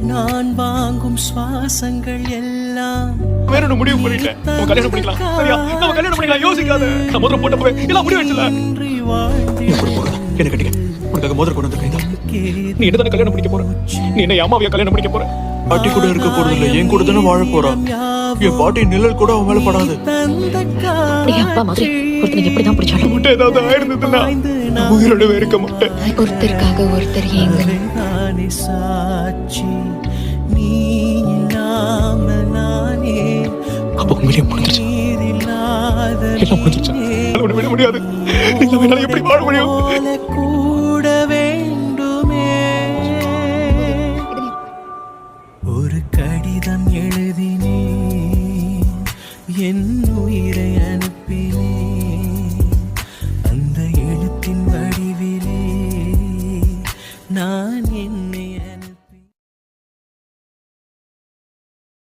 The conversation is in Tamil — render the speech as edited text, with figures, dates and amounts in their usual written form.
நான் வாங்கும் சுவாசங்கள் எல்லாம் வேற ஒண்ணு முடிவு பண்ணிட்டேன். நம்ம கல்யாணம் பண்ணிக்கலாம். சரியா? நம்ம கல்யாணம் பண்ணிக்கலாம். யோசிக்காத. நான் முதல்ல போட்ட போய் எல்லாம் முடிவு வச்சல. நீ கூட போறா. என்ன கட்டிக்க. உனக்கு முதல்ல கொண்டு வந்து கைதா. நீ என்ன தான கல்யாணம் பண்ணிக்க போற? நீ என்ன அம்மாவையா கல்யாணம் பண்ணிக்க போற? பாட்டி கூட இருக்க போறது இல்ல, என் கூட தானே வாழ போறா. என் பாட்டி நிழல் கூட அவன் மேல படாது. அப்படியே அப்பா மாதிரி ஒருத்தனுக்கு எப்படிதான் பிடிச்சாலும் மட்டும் ஏதாவது ஆயிருந்ததுன்னா நான் உயிரோடவே இருக்க மாட்டேன். ஒருத்தருக்காக ஒருத்தர் ஏங்கணும். நானே சாட்சி நீ இல்லாம நானே அப்போ உண்மையிலேயே முடிஞ்சிருச்சு. எல்லாம் முடிஞ்சிருச்சு. விட முடியாது. எப்படி வாழ முடியும்?